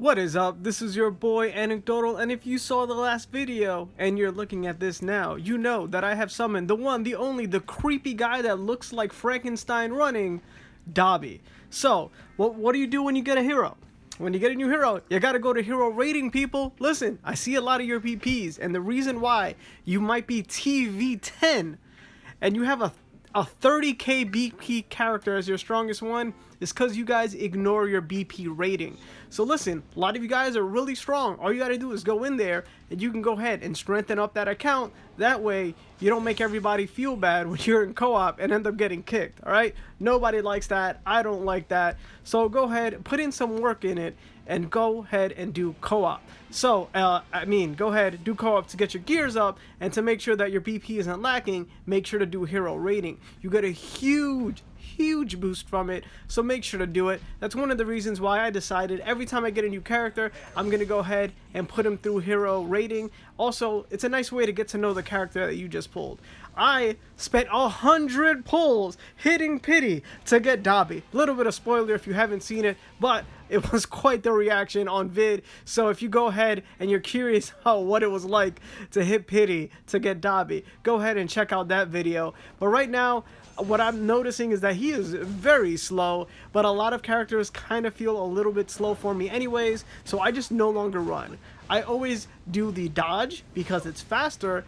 What is up? This is your boy Anecdotal, and if you saw the last video and you're looking at this now, you know that I have summoned the one, the only, the creepy guy that looks like Frankenstein running, Dabi. So, what do you do when you get a hero? When you get a new hero, you gotta go to hero rating, people. Listen, I see a lot of your PPs, and the reason why you might be TV10 and you have a 30k BP character as your strongest one is because you guys ignore your BP rating. So listen, a lot of you guys are really strong. All you gotta do is go in there and you can go ahead and strengthen up that account. That way you don't make everybody feel bad when you're in co-op and end up getting kicked. Alright, nobody likes that. I don't like that. So go ahead, put in some work in it and go ahead and do co-op. So go ahead, do co-op to get your gears up, and to make sure that your BP isn't lacking, make sure to do hero rating. You get a huge boost from it, so make sure to do it. That's one of the reasons why I decided every time I get a new character, I'm gonna go ahead and put him through hero rating. Also, it's a nice way to get to know the character that you just pulled. I spent 100 pulls hitting pity to get Dabi. Little bit of spoiler if you haven't seen it, but it was quite the reaction on vid. So if you go ahead and you're curious what it was like to hit pity to get Dabi, go ahead and check out that video. But right now, what I'm noticing is that he is very slow, but a lot of characters kind of feel a little bit slow for me anyways, so I just no longer run. I always do the dodge because it's faster.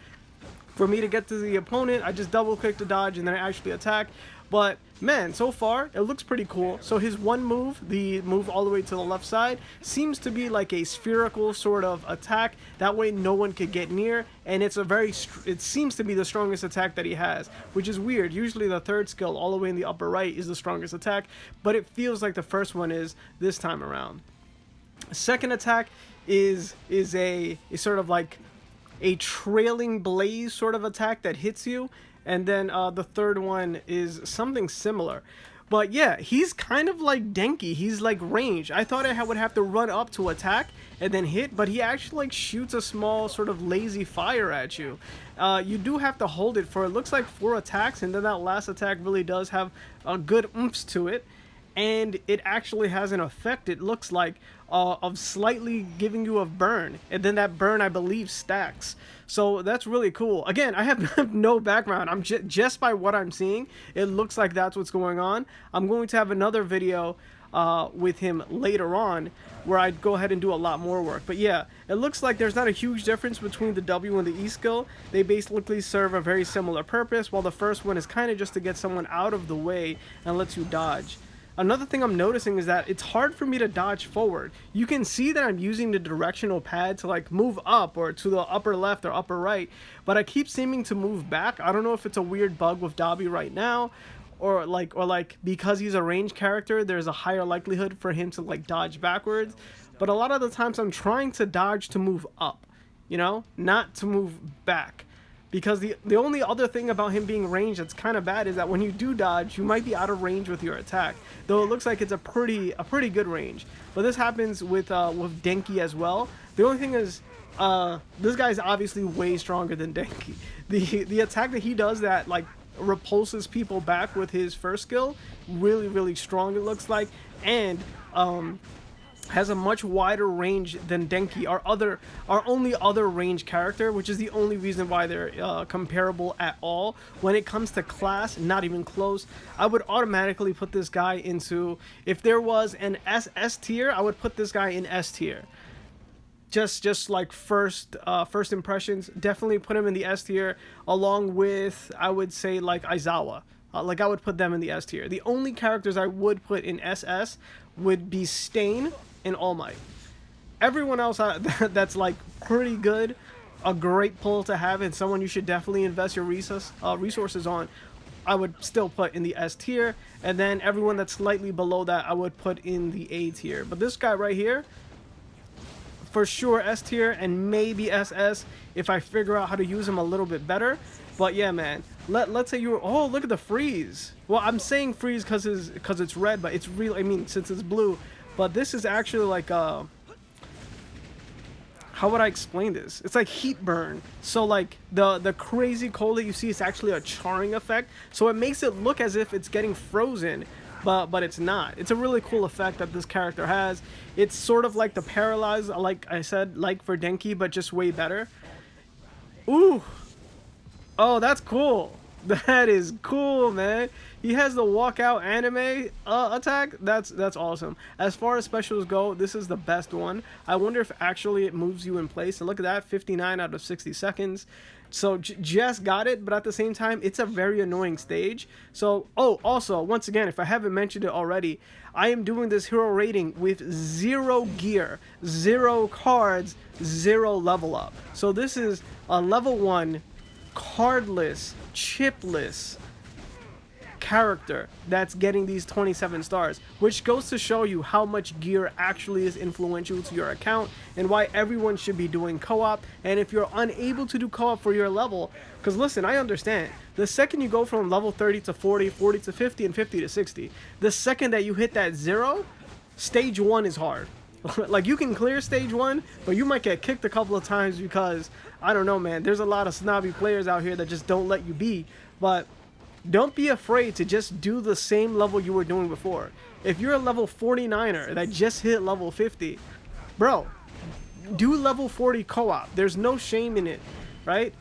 For me to get to the opponent, I just double click to dodge and then I actually attack. But man, so far it looks pretty cool. So his one move, the move all the way to the left side, seems to be like a spherical sort of attack. That way no one could get near, and it seems to be the strongest attack that he has, which is weird. Usually the third skill all the way in the upper right is the strongest attack, but it feels like the first one is this time around. Second attack is sort of like a trailing blaze sort of attack that hits you, and then the third one is something similar. But yeah, he's kind of like Denki. He's like range. I thought I would have to run up to attack and then hit, but he actually like shoots a small sort of lazy fire at you. You do have to hold it for, it looks like 4 attacks, and then that last attack really does have a good oomph to it. And it actually has an effect, it looks like, of slightly giving you a burn, and then that burn, I believe, stacks. So that's really cool. Again, I have no background. I'm just by what I'm seeing, it looks like that's what's going on. I'm going to have another video with him later on where I'd go ahead and do a lot more work. But yeah, it looks like there's not a huge difference between the W and the E skill. They basically serve a very similar purpose, while the first one is kind of just to get someone out of the way and lets you dodge. Another thing I'm noticing is that it's hard for me to dodge forward. You can see that I'm using the directional pad to like move up or to the upper left or upper right, but I keep seeming to move back. I don't know if it's a weird bug with Dabi right now, or like because he's a range character, there's a higher likelihood for him to like dodge backwards. But a lot of the times I'm trying to dodge to move up, you know, not to move back. Because the only other thing about him being ranged that's kind of bad is that when you do dodge, you might be out of range with your attack. Though it looks like it's a pretty good range. But this happens with Denki as well. The only thing is, this guy's obviously way stronger than Denki. The attack that he does that like repulses people back with his first skill, really strong it looks like, and has a much wider range than Denki, our only other range character, which is the only reason why they're comparable at all. When it comes to class, not even close. I would automatically put this guy into, if there was an SS tier, I would put this guy in S tier. Just like first impressions, definitely put him in the S tier, along with, I would say, like Aizawa. Like I would put them in the S tier. The only characters I would put in SS would be Stain and All Might. Everyone else that's like pretty good, a great pull to have, and someone you should definitely invest your resources on, I would still put in the S tier. And then everyone that's slightly below that, I would put in the A tier. But this guy right here, for sure S tier, and maybe SS if I figure out how to use him a little bit better. But yeah, man, let's say you were, oh, look at the freeze. Well, I'm saying freeze because it's red, but it's real, I mean, since it's blue. But this is actually like how would I explain this? It's like heat burn. So like the crazy cold that you see is actually a charring effect. So it makes it look as if it's getting frozen, but it's not. It's a really cool effect that this character has. It's sort of like the paralyze, like I said, like for Denki, but just way better. Ooh. Oh, that's cool. That is cool, man. He has the walkout anime attack. That's awesome. As far as specials go, this is the best one. I wonder if actually it moves you in place. And look at that, 59 out of 60 seconds. So just got it, but at the same time, it's a very annoying stage. So, oh, also, once again, if I haven't mentioned it already, I am doing this hero rating with 0 gear, 0 cards, 0 level up. So this is a level 1 cardless, chipless character that's getting these 27 stars, which goes to show you how much gear actually is influential to your account and why everyone should be doing co-op. And if you're unable to do co-op for your level, because listen, I understand, the second you go from level 30 to 40, 40 to 50, and 50 to 60, the second that you hit that 0, stage 1 is hard. Like, you can clear stage 1, but you might get kicked a couple of times because, I don't know, man, there's a lot of snobby players out here that just don't let you be. But don't be afraid to just do the same level you were doing before. If you're a level 49er that just hit level 50, bro, do level 40 co-op. There's no shame in it, right?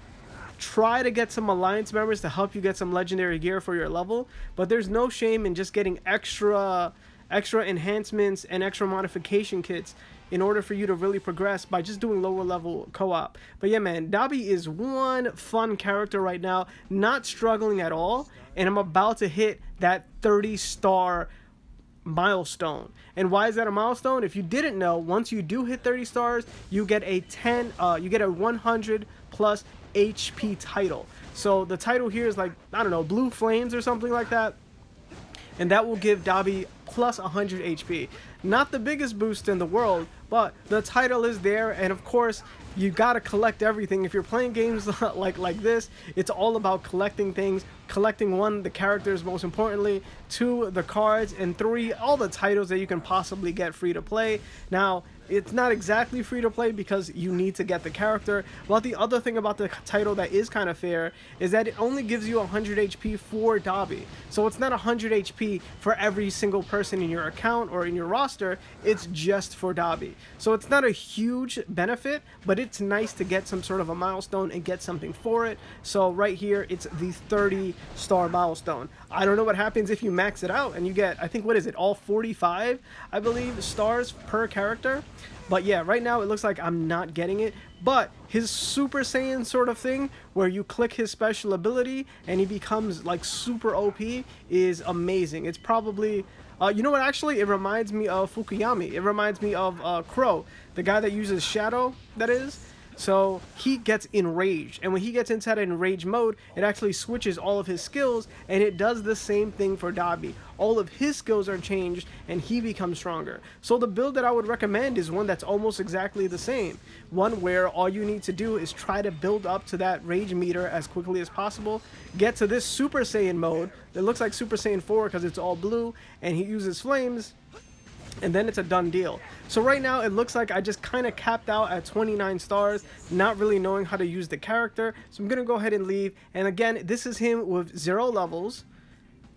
Try to get some alliance members to help you get some legendary gear for your level, but there's no shame in just getting extra enhancements and extra modification kits in order for you to really progress by just doing lower level co-op. But yeah, man, Dabi is one fun character right now, not struggling at all, and I'm about to hit that 30-star milestone. And why is that a milestone? If you didn't know, once you do hit 30 stars, you get a 100 plus HP title. So the title here is like, I don't know, Blue Flames or something like that. And that will give Dabi plus 100 HP. Not the biggest boost in the world, but the title is there, and of course, you gotta collect everything. If you're playing games like this, it's all about collecting things. Collecting 1, the characters most importantly, 2, the cards, and 3, all the titles that you can possibly get free to play. Now, it's not exactly free to play because you need to get the character, but the other thing about the title that is kind of fair is that it only gives you 100 HP for Dabi. So it's not 100 HP for every single person in your account or in your roster, it's just for Dabi. So it's not a huge benefit, but it's nice to get some sort of a milestone and get something for it. So right here, it's the 30-star milestone. I don't know what happens if you max it out and you get, I think, what is it, all 45, I believe, stars per character. But yeah, right now it looks like I'm not getting it. But his Super Saiyan sort of thing, where you click his special ability and he becomes like super OP, is amazing. It's probably, you know what, actually, it reminds me of Fukuyami. It reminds me of Crow, the guy that uses Shadow, that is. So he gets enraged, and when he gets into that enraged mode, it actually switches all of his skills, and it does the same thing for Dabi. All of his skills are changed, and he becomes stronger. So the build that I would recommend is one that's almost exactly the same. One where all you need to do is try to build up to that rage meter as quickly as possible, get to this Super Saiyan mode that looks like Super Saiyan 4 because it's all blue, and he uses flames, and then it's a done deal. So right now it looks like I just kind of capped out at 29 stars, not really knowing how to use the character. So I'm gonna go ahead and leave. And again, this is him with 0 levels,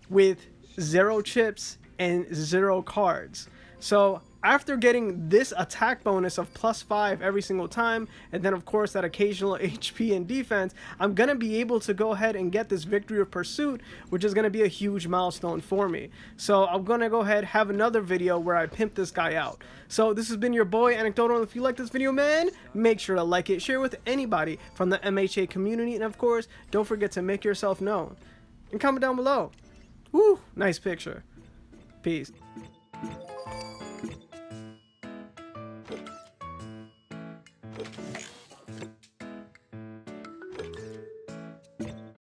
with 0 chips, and 0 cards. So after getting this attack bonus of +5 every single time, and then of course that occasional HP and defense, I'm gonna be able to go ahead and get this Victory of Pursuit, which is gonna be a huge milestone for me. So I'm gonna go ahead, have another video where I pimp this guy out. So this has been your boy Anecdotal. If you like this video, man, make sure to like it, share with anybody from the MHA community, and of course, don't forget to make yourself known. And comment down below. Woo, nice picture. Peace.